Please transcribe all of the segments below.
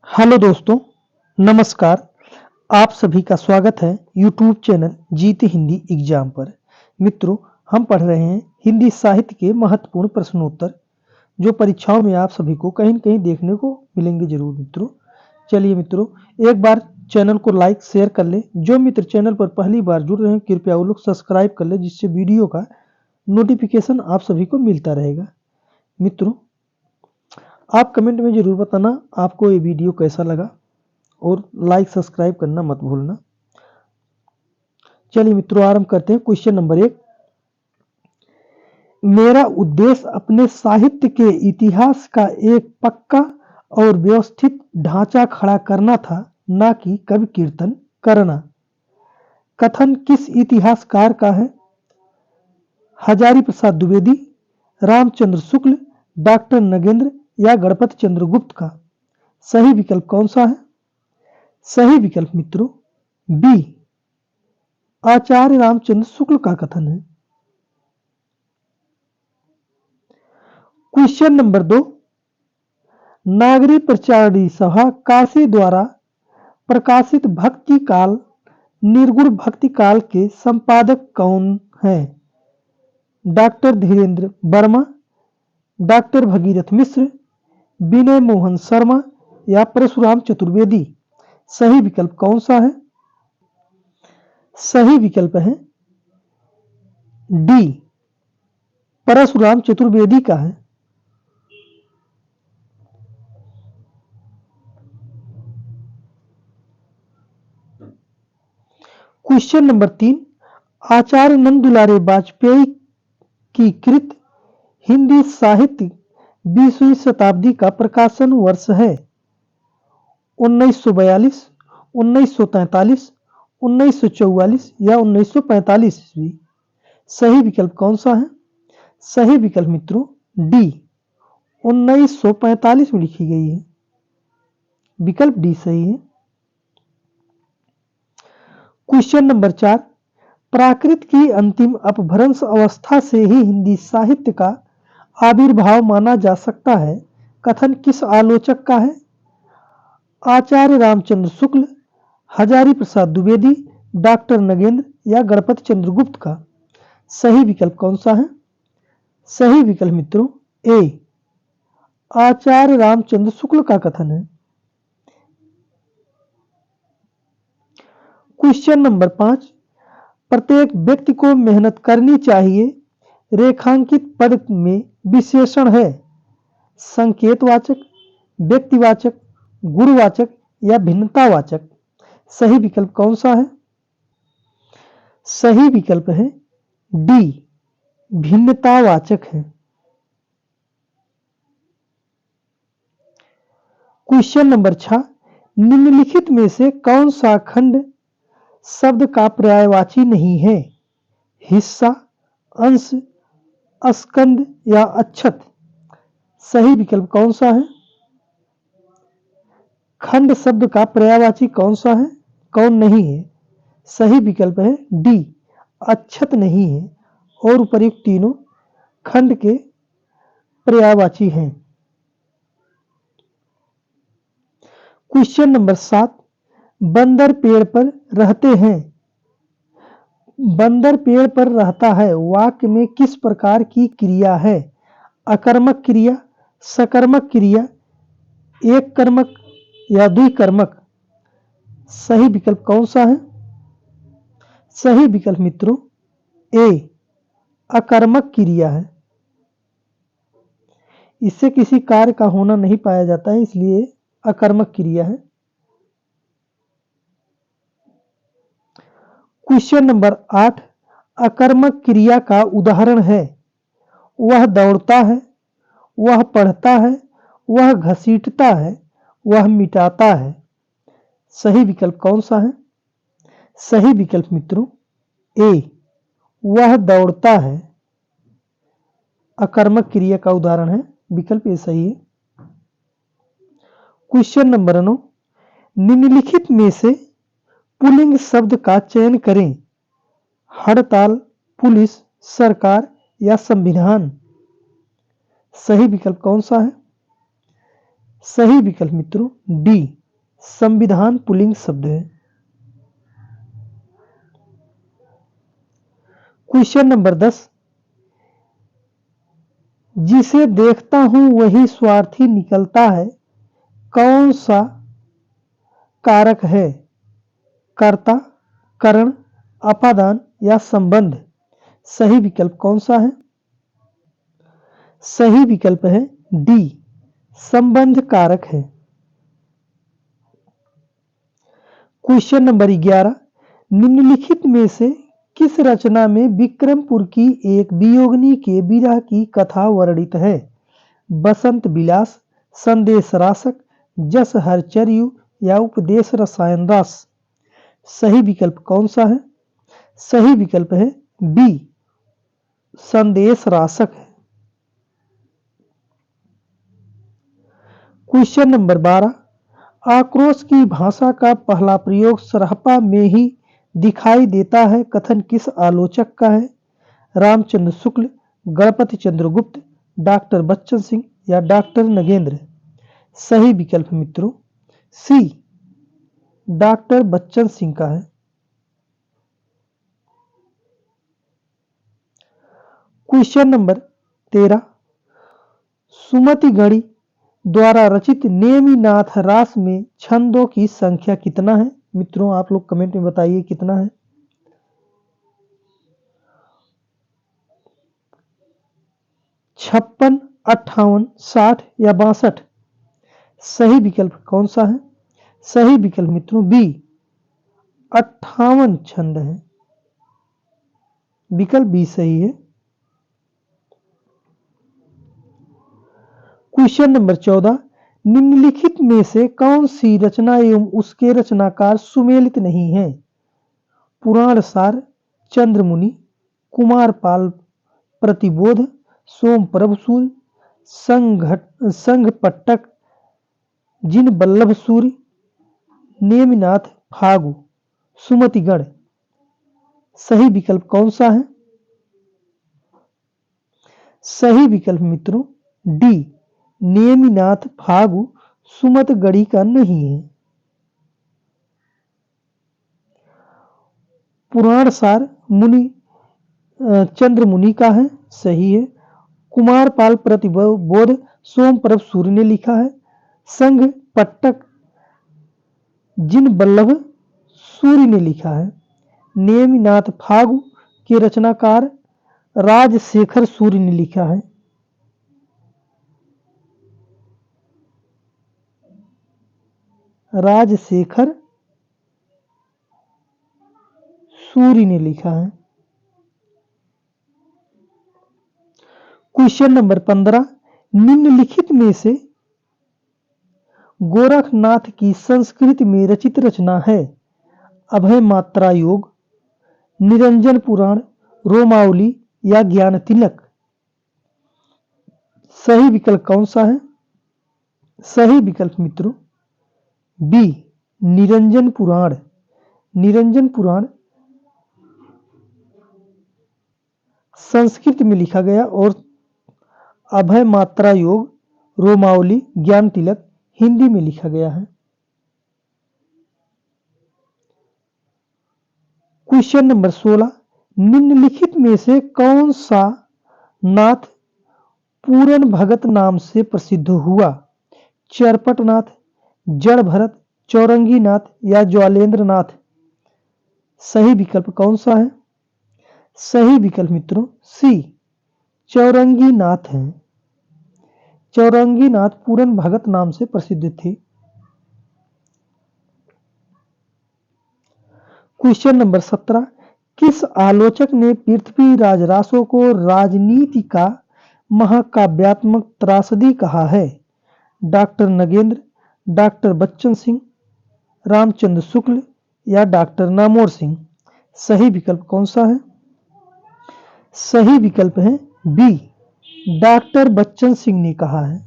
Hello दोस्तों, नमस्कार। आप सभी का स्वागत है यूट्यूब चैनल जीते हिंदी एग्जाम पर। मित्रों, हम पढ़ रहे हैं हिंदी साहित्य के महत्वपूर्ण प्रश्नोत्तर, जो परीक्षाओं में आप सभी को कहीं न कहीं देखने को मिलेंगे जरूर मित्रों। चलिए मित्रों, एक बार चैनल को लाइक शेयर कर लें। जो मित्र चैनल पर पहली बार जुड़ रहे हैं, कृपया वो लोग सब्सक्राइब कर लें, जिससे वीडियो का नोटिफिकेशन आप सभी को मिलता रहेगा। मित्रों, आप कमेंट में जरूर बताना आपको ये वीडियो कैसा लगा और लाइक सब्सक्राइब करना मत भूलना। चलिए मित्रों, आरंभ करते हैं। Question number 1। मेरा उद्देश्य अपने साहित्य के इतिहास का एक पक्का और व्यवस्थित ढांचा खड़ा करना था, ना कि कवि कीर्तन करना। कथन किस इतिहासकार का है? हजारी प्रसाद द्विवेदी, रामचंद्र शुक्ल, डॉक्टर नगेंद्र या गणपति चंद्र गुप्त का। सही विकल्प कौन सा है? सही विकल्प मित्रों बी, आचार्य रामचंद्र शुक्ल का कथन है। Question number 2। नागरी प्रचारणी सभा काशी द्वारा प्रकाशित भक्ति काल निर्गुण भक्ति काल के संपादक कौन हैं? डॉक्टर धीरेन्द्र वर्मा, डॉक्टर भगीरथ मिश्र, विनय मोहन शर्मा या परशुराम चतुर्वेदी। सही विकल्प कौन सा है? सही विकल्प है डी, परशुराम चतुर्वेदी का है। Question number 3। आचार्य नंदुलारे वाजपेयी की कृत हिंदी साहित्य 20वीं शताब्दी का प्रकाशन वर्ष है? 1942, 1943, 1944 या 1945 ईस्वी। सही विकल्प कौन सा है? सही विकल्प मित्रों डी, 1945 में लिखी गई है। विकल्प डी सही है। Question number 4। प्राकृत की अंतिम अपभ्रंश अवस्था से ही हिंदी साहित्य का आविर्भाव माना जा सकता है। कथन किस आलोचक का है? आचार्य रामचंद्र शुक्ल, हजारी प्रसाद द्विवेदी, डॉक्टर नगेंद्र या गणपति चंद्र गुप्त का। सही विकल्प कौन सा है? सही विकल्प मित्रों ए, आचार्य रामचंद्र शुक्ल का कथन है। Question number 5। प्रत्येक व्यक्ति को मेहनत करनी चाहिए। रेखांकित पद में विशेषण है? संकेतवाचक, व्यक्तिवाचक, गुरुवाचक या भिन्नतावाचक। सही विकल्प कौन सा है? सही विकल्प है डी, भिन्नतावाचक है। Question number 6। निम्नलिखित में से कौन सा खंड शब्द का पर्यायवाची नहीं है? हिस्सा, अंश, स्कंद या अच्छत। सही विकल्प कौन सा है? खंड शब्द का पर्यायवाची कौन सा है, कौन नहीं है? सही विकल्प है डी, अच्छत नहीं है और उपर्युक्त तीनों खंड के पर्यायवाची हैं। Question number 7। बंदर पेड़ पर रहते हैं। बंदर पेड़ पर रहता है वाक्य में किस प्रकार की क्रिया है? अकर्मक क्रिया, सकर्मक क्रिया, एक कर्मक या द्विकर्मक। सही विकल्प कौन सा है? सही विकल्प मित्रों ए, अकर्मक क्रिया है। इससे किसी कार्य का होना नहीं पाया जाता है, इसलिए अकर्मक क्रिया है। Question number 8। अकर्मक क्रिया का उदाहरण है? वह दौड़ता है, वह पढ़ता है, वह घसीटता है, वह मिटाता है। सही विकल्प कौन सा है? सही विकल्प मित्रों ए, वह दौड़ता है अकर्मक क्रिया का उदाहरण है। विकल्प ए सही है। Question number 9। निम्नलिखित में से पुल्लिंग शब्द का चयन करें? हड़ताल, पुलिस, सरकार या संविधान। सही विकल्प कौन सा है? सही विकल्प मित्रों डी, संविधान पुल्लिंग शब्द है। क्वेश्चन नंबर 10, जिसे देखता हूं वही स्वार्थी निकलता है, कौन सा कारक है? कर्ता, करण, अपादान या संबंध? सही विकल्प कौन सा है? सही विकल्प है डी, संबंध कारक है। क्वेश्चन नंबर 11, निम्नलिखित में से किस रचना में विक्रमपुर की एक वियोगिनी के विरह की कथा वर्णित है? बसंत विलास, संदेश रासक, जस हरचर्यु या उपदेश रसायन रास? सही विकल्प कौन सा है? सही विकल्प है बी, संदेश रासक है। क्वेश्चन नंबर 12, आक्रोश की भाषा का पहला प्रयोग सरहपा में ही दिखाई देता है, कथन किस आलोचक का है? रामचंद्र शुक्ल, गणपति चंद्र गुप्त, डॉक्टर बच्चन सिंह या डॉक्टर नगेंद्र? सही विकल्प मित्रों सी, डॉक्टर बच्चन सिंह का है। क्वेश्चन नंबर 13, सुमति गढ़ी द्वारा रचित नेमिनाथ रास में छंदों की संख्या कितना है? मित्रों आप लोग कमेंट में बताइए कितना है। 56, 58, 60 या 62? सही विकल्प कौन सा है? सही विकल्प मित्रों बी, 58 छंद है। विकल्प बी सही है। क्वेश्चन नंबर 14, निम्नलिखित में से कौन सी रचना एवं उसके रचनाकार सुमेलित नहीं है? पुराण सार, चंद्रमुनि, कुमारपाल प्रतिबोध, सोम प्रभसूल, संघपट्टक, जिन बल्लभ सूर्य, नेमिनाथ फागु, सुमतिगढ़? सही विकल्प कौन सा है? सही विकल्प मित्रों डी, नेमिनाथ फागु सुमतगढ़ी का नहीं है। पुराण सार मुनि चंद्रमुनि का है, सही है। कुमारपाल प्रतिबोध सोमप्रभ सूर्य ने लिखा है। संघ पट्टक जिन बल्लभ सूर्य ने लिखा है। नेमिनाथ फागु के रचनाकार राजशेखर सूर्य ने लिखा है। राजशेखर सूर्य ने लिखा है। क्वेश्चन नंबर 15, निम्नलिखित में से गोरखनाथ की संस्कृत में रचित रचना है? अभय मात्रा योग, निरंजन पुराण, रोमावली या ज्ञान तिलक? सही विकल्प कौन सा है? सही विकल्प मित्रों बी, निरंजन पुराण। निरंजन पुराण संस्कृत में लिखा गया और अभय मात्रा योग, रोमावली, ज्ञान तिलक हिंदी में लिखा गया है। क्वेश्चन नंबर 16, निम्नलिखित में से कौन सा नाथ पूरन भगत नाम से प्रसिद्ध हुआ? चरपट नाथ, जड़ भरत, चौरंगी नाथ या ज्वालेंद्र नाथ? सही विकल्प कौन सा है? सही विकल्प मित्रों सी, चौरंगी नाथ है। चौरंगी नाथ पूरन भगत नाम से प्रसिद्ध थे। क्वेश्चन नंबर 17, किस आलोचक ने पृथ्वीराज रासो को राजनीति का महाकाव्यात्मक त्रासदी कहा है? डॉक्टर नगेंद्र, डॉक्टर बच्चन सिंह, रामचंद्र शुक्ल या डॉक्टर नामोर सिंह? सही विकल्प कौन सा है? सही विकल्प है बी, डॉक्टर बच्चन सिंह ने कहा है।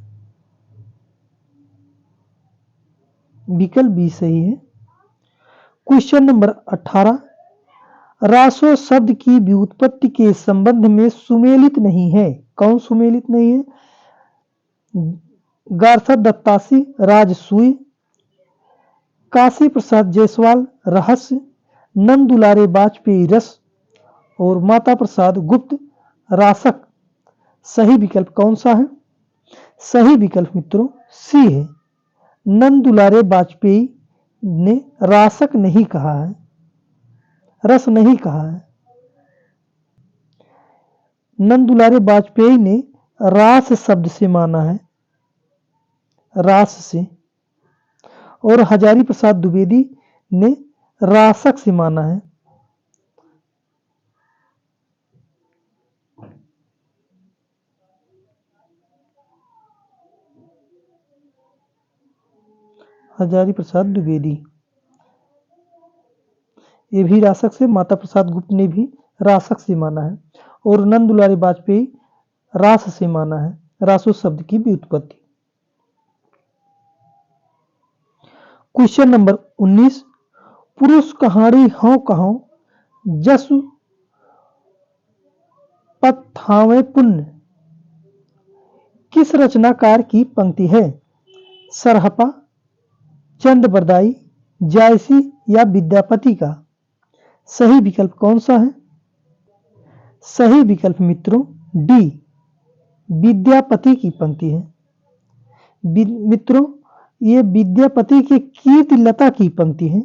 विकल्प बी सही है। क्वेश्चन नंबर 18, रासो शब्द की व्युत्पत्ति के संबंध में सुमेलित नहीं है। कौन सुमेलित नहीं है? गारसद दत्तासी राजसूय, काशी प्रसाद जायसवाल रहस्य, नंद दुलारे वाजपेयी रस और माता प्रसाद गुप्त रासक। सही विकल्प कौन सा है? सही विकल्प मित्रों सी है। नंद दुलारे वाजपेयी ने रासक नहीं कहा है, रस नहीं कहा है। नंद दुलारे वाजपेयी ने रास शब्द से माना है, रास से, और हजारी प्रसाद द्विवेदी ने रासक से माना है। हजारी प्रसाद द्विवेदी ये भी रासक से, माता प्रसाद गुप्त ने भी रासक से माना है, और नंद दुलारे वाजपेयी रास से माना है, रासो शब्द की व्युत्पत्ति। क्वेश्चन नंबर 19, पुरुष कहाड़ी हौ कहो जसु पथावे पुण्य किस रचनाकार की पंक्ति है? सरहपा, चंद बरदाई, जायसी या विद्यापति का? सही विकल्प कौन सा है? सही विकल्प मित्रों डी, विद्यापति की पंक्ति है। मित्रों ये विद्यापति के कीर्तिलता की पंक्ति है,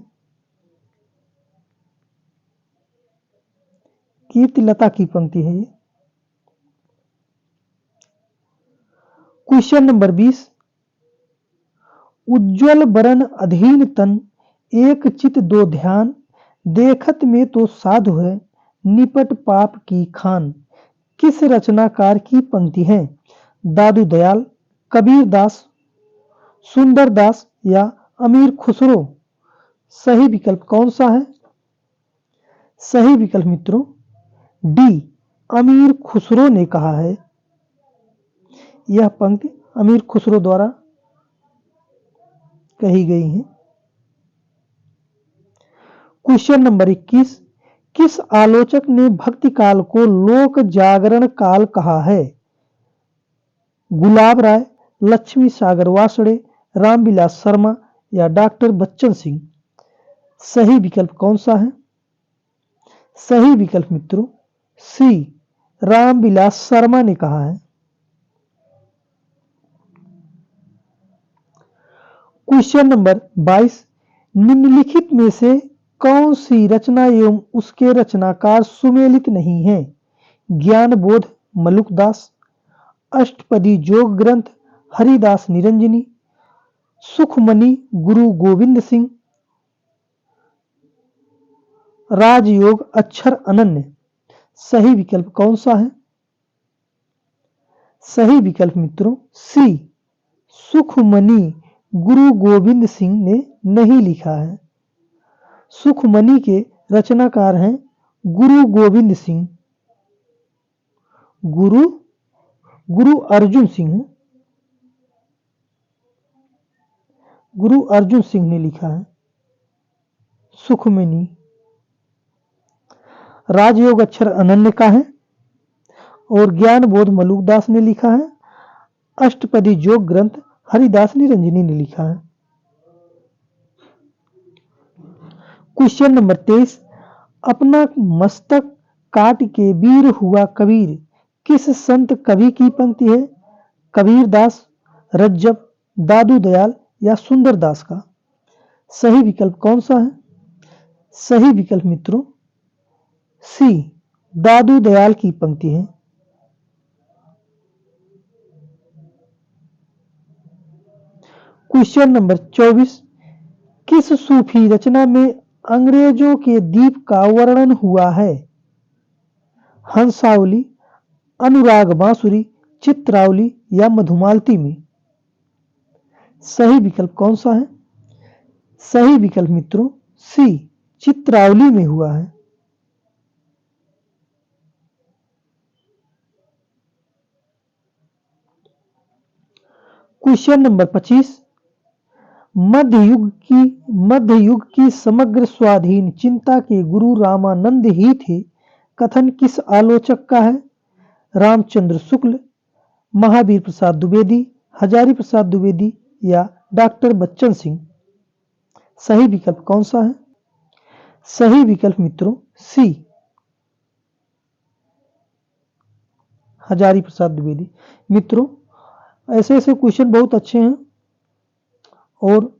कीर्तिलता की पंक्ति है ये। क्वेश्चन नंबर 20, उज्ज्वल बरन अधीन तन एक चित दो ध्यान देखत में तो साधु है निपट पाप की खान किस रचनाकार की पंक्ति है? दादू दयाल, कबीर दास, सुंदर दास या अमीर खुसरो? सही विकल्प कौन सा है? सही विकल्प मित्रों डी, अमीर खुसरो ने कहा है। यह पंक्ति अमीर खुसरो द्वारा कही गई है। क्वेश्चन नंबर 21, किस आलोचक ने भक्ति काल को लोक जागरण काल कहा है? गुलाब राय, लक्ष्मी सागर वासड़े, रामविलास शर्मा या डॉक्टर बच्चन सिंह? सही विकल्प कौन सा है? सही विकल्प मित्रों सी, रामविलास शर्मा ने कहा है। क्वेश्चन नंबर 22, निम्नलिखित में से कौन सी रचना एवं उसके रचनाकार सुमेलित नहीं है? ज्ञान बोध मलुकदास, अष्टपदी जोग ग्रंथ हरिदास निरंजनी, सुखमणि गुरु गोविंद सिंह, राजयोग अक्षर अनन्य? सही विकल्प कौन सा है? सही विकल्प मित्रों सी, सुखमणि गुरु गोविंद सिंह ने नहीं लिखा है। सुखमणि के रचनाकार हैं गुरु गोविंद सिंह, गुरु अर्जुन सिंह, गुरु अर्जुन सिंह ने लिखा है सुखमणि। राजयोग अक्षर अनन्य का है और ज्ञान बोध मलुकदास ने लिखा है। अष्टपदी जोग ग्रंथ हरिदास निरंजनी ने लिखा है। क्वेश्चन नंबर 23, अपना मस्तक काट के वीर हुआ कबीर किस संत कवि की पंक्ति है? कबीर दास, रज्जब, दादू दयाल या सुंदर दास का? सही विकल्प कौन सा है? सही विकल्प मित्रों सी, दादू दयाल की पंक्ति है। क्वेश्चन नंबर 24, किस सूफी रचना में अंग्रेजों के द्वीप का वर्णन हुआ है? हंसावली, अनुराग बांसुरी, चित्रावली या मधुमालती में? सही विकल्प कौन सा है? सही विकल्प मित्रों सी, चित्रावली में हुआ है। क्वेश्चन नंबर 25, मध्य युग की समग्र स्वाधीन चिंता के गुरु रामानंद ही थे कथन किस आलोचक का है? रामचंद्र शुक्ल, महावीर प्रसाद द्विवेदी, हजारी प्रसाद द्विवेदी या डॉक्टर बच्चन सिंह? सही विकल्प कौन सा है? सही विकल्प मित्रों सी, हजारी प्रसाद द्विवेदी। मित्रों ऐसे ऐसे क्वेश्चन बहुत अच्छे हैं और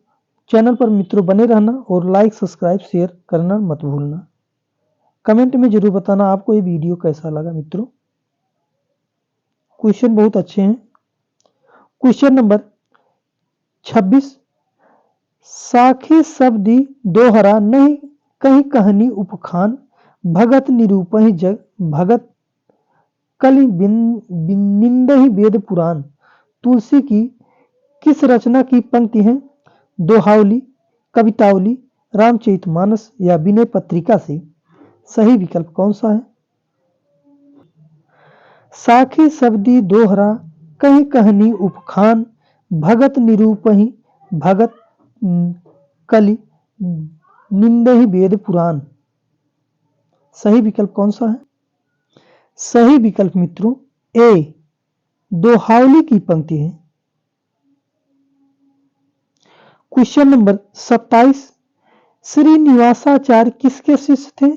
चैनल पर मित्रों बने रहना और लाइक सब्सक्राइब शेयर करना मत भूलना। कमेंट में जरूर बताना आपको ये वीडियो कैसा लगा। मित्रों क्वेश्चन बहुत अच्छे हैं। क्वेश्चन नंबर 26, साखी शब्दी दोहरा नहीं कहीं कहनी उपखान, भगत निरूपहि जग भगत कलि निंदहि वेद पुराण। तुलसी की किस रचना की पंक्ति है? दोहावली, कवितावली, रामचरितमानस या विनय पत्रिका से? सही विकल्प कौन सा है? साखी शब्दी दोहरा कहीं कहनी उपखान, भगत निरूपहि भगत कलि निंदहि वेद पुराण। सही विकल्प कौन सा है? सही विकल्प मित्रों ए, दोहावली की पंक्ति है। क्वेश्चन नंबर 27, श्रीनिवासाचार्य किसके शिष्य थे?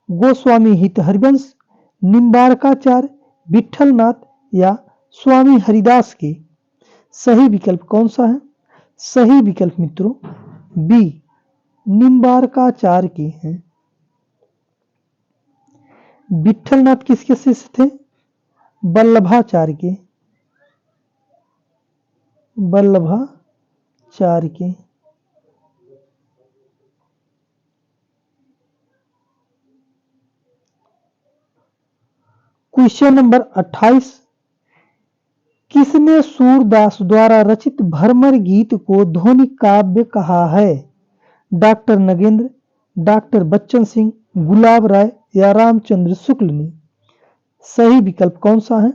गोस्वामी हित हरिवंश, निम्बारकाचार्य, विठलनाथ या स्वामी हरिदास के? सही विकल्प कौन सा है? सही विकल्प मित्रों बी, निम्बारकाचार्य के हैं। विठलनाथ किसके शिष्य थे? वल्लभाचार्य के, वल्लभाचार्य के। क्वेश्चन नंबर 28, किसने सूरदास द्वारा रचित भ्रमर गीत को ध्वनि काव्य कहा है? डॉक्टर नगेंद्र, डॉक्टर बच्चन सिंह, गुलाब राय या रामचंद्र शुक्ल ने? सही विकल्प कौन सा है?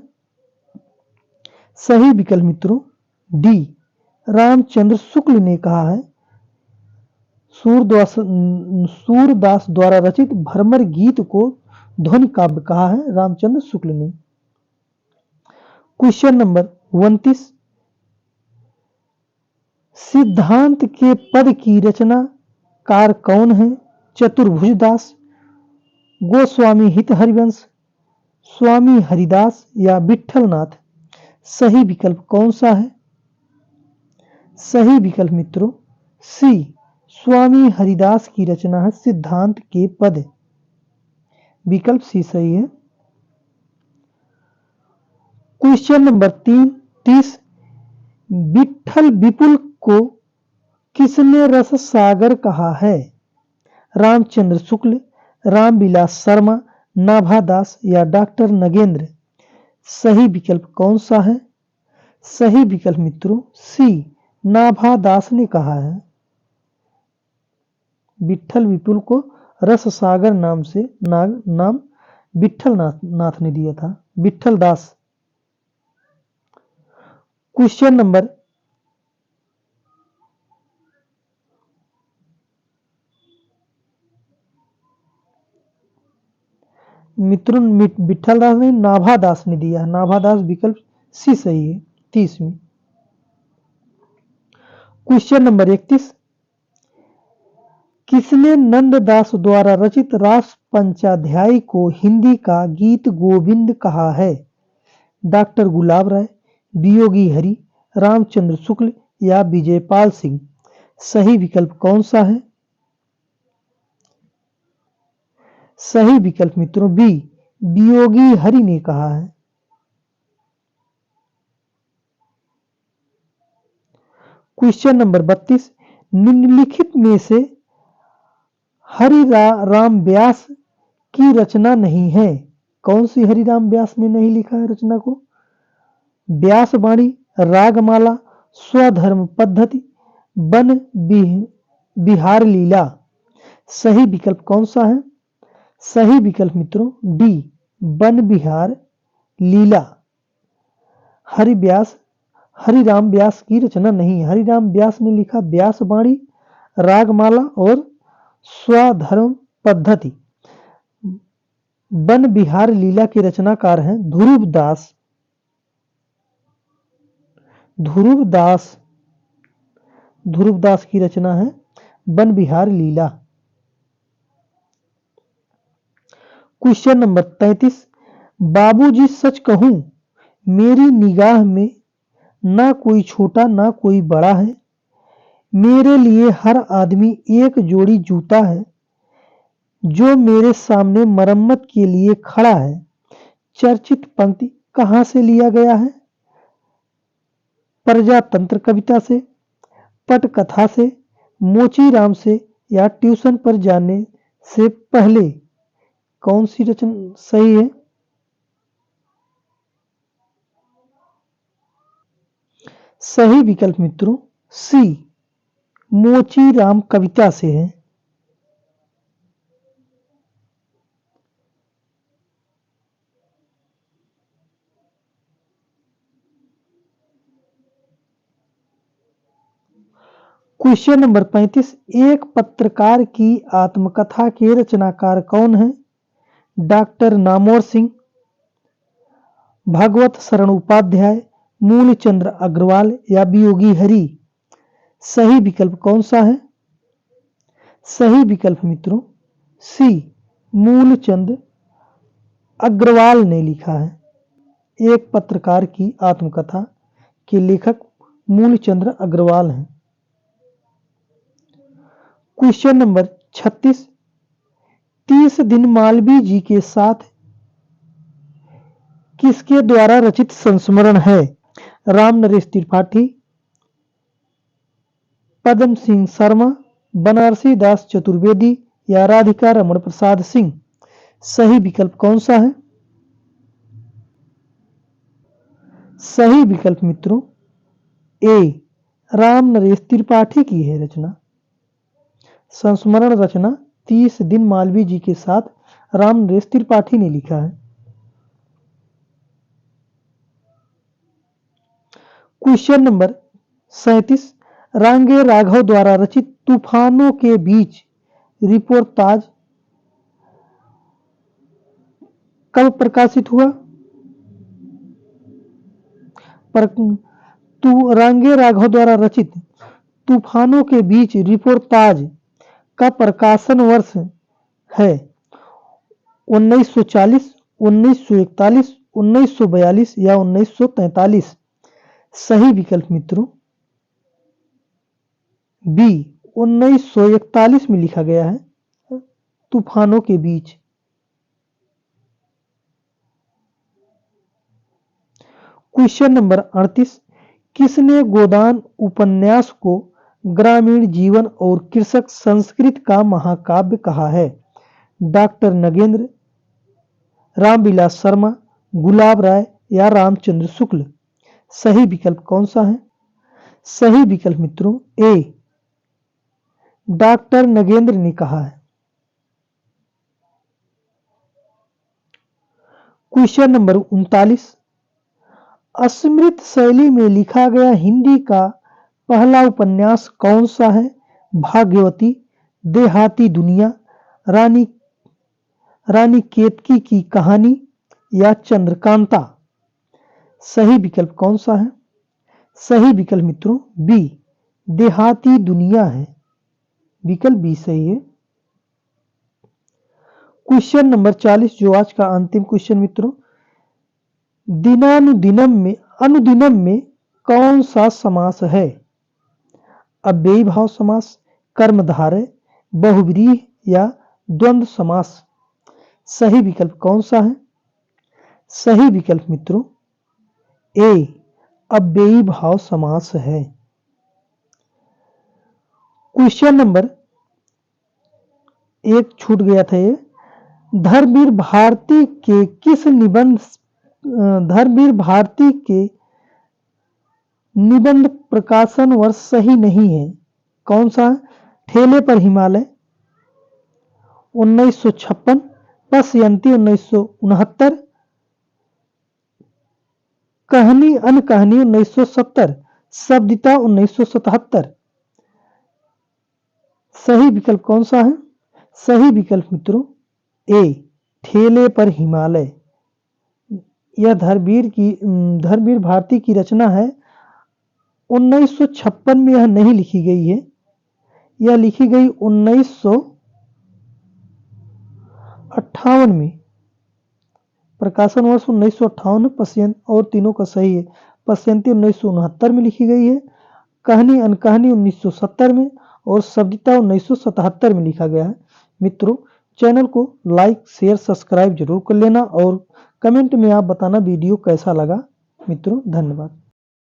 सही विकल्प मित्रों डी, रामचंद्र शुक्ल ने कहा है। सूरदास द्वारा रचित भ्रमर गीत को ध्वनि काव्य कहा है रामचंद्र शुक्ल ने। क्वेश्चन नंबर 29, सिद्धांत के पद की रचनाकार कौन है? चतुर्भुज दास, गोस्वामी हित हरिवंश, स्वामी हरिदास या विठलनाथ? सही विकल्प कौन सा है? सही विकल्प मित्रों सी, स्वामी हरिदास की रचना है सिद्धांत के पद। विकल्प सी सही है। क्वेश्चन नंबर 30, विठल विपुल को किसने रस सागर कहा है? रामचंद्र शुक्ल, रामविलास शर्मा, नाभादास या डॉक्टर नगेंद्र? सही विकल्प कौन सा है? सही विकल्प मित्रों सी, नाभादास ने कहा है। विठल विपुल को रस सागर नाम से नाम विठल नाथ ने दिया था, विठल दास। क्वेश्चन नंबर मित्रों विठल दास ने नाभादास ने दिया है, नाभादास विकल्प सी सही है। 30वीं। क्वेश्चन नंबर 31, किसने नंददास द्वारा रचित रास पंचाध्यायी को हिंदी का गीत गोविंद कहा है? डॉक्टर गुलाब राय, वियोगी हरि, रामचंद्र शुक्ल या विजयपाल सिंह? सही विकल्प कौन सा है? सही विकल्प मित्रों बी, वियोगी हरि ने कहा है। क्वेश्चन नंबर 32, निम्नलिखित में से हरिराम व्यास की रचना नहीं है? कौन सी हरिराम व्यास ने नहीं लिखा है रचना को? व्यास वाणी, रागमाला, स्वधर्म पद्धति, वन बिहार लीला? सही विकल्प कौन सा है? सही विकल्प मित्रों डी, वन बिहार लीला। हरिराम व्यास की रचना नहीं है। हरिराम व्यास ने लिखा व्यास वाणी, रागमाला और स्वधर्म पद्धति। वन बिहार लीला के रचनाकार हैं ध्रुव दास। ध्रुवदास ध्रुवदास की रचना है वन विहार लीला। क्वेश्चन नंबर 33, बाबूजी सच कहूं मेरी निगाह में ना कोई छोटा ना कोई बड़ा है, मेरे लिए हर आदमी एक जोड़ी जूता है, जो मेरे सामने मरम्मत के लिए खड़ा है। चर्चित पंक्ति कहां से लिया गया है? प्रजातंत्र कविता से, पटकथा से, मोचीराम से या ट्यूशन पर जाने से पहले? कौन सी रचना सही है? सही विकल्प मित्रों सी, मोचीराम कविता से है। क्वेश्चन नंबर 35, एक पत्रकार की आत्मकथा के रचनाकार कौन है? डॉक्टर नामवर सिंह, भगवत शरण उपाध्याय, मूलचंद्र अग्रवाल या वियोगी हरि? सही विकल्प कौन सा है? सही विकल्प मित्रों सी, मूलचंद अग्रवाल ने लिखा है। एक पत्रकार की आत्मकथा के लेखक मूलचंद्र अग्रवाल हैं। क्वेश्चन नंबर 36, 30 दिन मालवीय जी के साथ किसके द्वारा रचित संस्मरण है? राम नरेश त्रिपाठी, पद्म सिंह शर्मा, बनारसी दास चतुर्वेदी या राधिका रमण प्रसाद सिंह? सही विकल्प कौन सा है? सही विकल्प मित्रों ए, राम नरेश त्रिपाठी की है रचना। संस्मरण रचना 30 दिन मालवीय जी के साथ राम नरेश त्रिपाठी ने लिखा है। क्वेश्चन नंबर 37, रांगे राघव द्वारा रचित तूफानों के बीच रिपोर्ताज कब प्रकाशित हुआ? रांगे राघव द्वारा रचित तूफानों के बीच रिपोर्ताज का प्रकाशन वर्ष है 1940, 1941, 1942 या 1943? सही विकल्प मित्रों बी, 1941 में लिखा गया है तूफानों के बीच। क्वेश्चन नंबर 38, किसने गोदान उपन्यास को ग्रामीण जीवन और कृषक संस्कृति का महाकाव्य कहा है? डॉक्टर नगेंद्र, रामविलास शर्मा, गुलाब राय या रामचंद्र शुक्ल? सही विकल्प कौन सा है? सही विकल्प मित्रों ए, डॉक्टर नगेंद्र ने कहा है। क्वेश्चन नंबर 39, अस्मृत शैली में लिखा गया हिंदी का पहला उपन्यास कौन सा है? भाग्यवती, देहाती दुनिया, रानी केतकी की कहानी या चंद्रकांता? सही विकल्प कौन सा है? सही विकल्प मित्रों बी, देहाती दुनिया है। विकल्प बी सही है। क्वेश्चन नंबर 40 जो आज का अंतिम क्वेश्चन मित्रों, अनुदिनम में कौन सा समास है? अव्ययी भाव समास, कर्मधारय, बहुव्रीहि या द्वंद्व समास? सही विकल्प कौन सा है? सही विकल्प मित्रों ए, अव्ययी भाव समास है। क्वेश्चन नंबर एक छूट गया था ये, धर्मवीर भारती के किस धर्मवीर भारती के निबंध प्रकाशन वर्ष सही नहीं है? कौन सा? ठेले पर हिमालय 1956, पसयंती 1969, कहानी अनकहानी 1970, शब्दिता 1977? सही विकल्प कौन सा है? सही विकल्प मित्रों ए, ठेले पर हिमालय। यह धर्मवीर भारती की रचना है 1956 में यह नहीं लिखी गई है, यह लिखी गई 1958 में। प्रकाशन वर्ष 1958 पश्यंत और तीनों का सही है। पश्यंती 1969 में लिखी गई है, कहानी अनकहानी 1970 में और शब्दिता 1977 में लिखा गया है। मित्रों, चैनल को लाइक शेयर सब्सक्राइब जरूर कर लेना और कमेंट में आप बताना वीडियो कैसा लगा। मित्रों, धन्यवाद।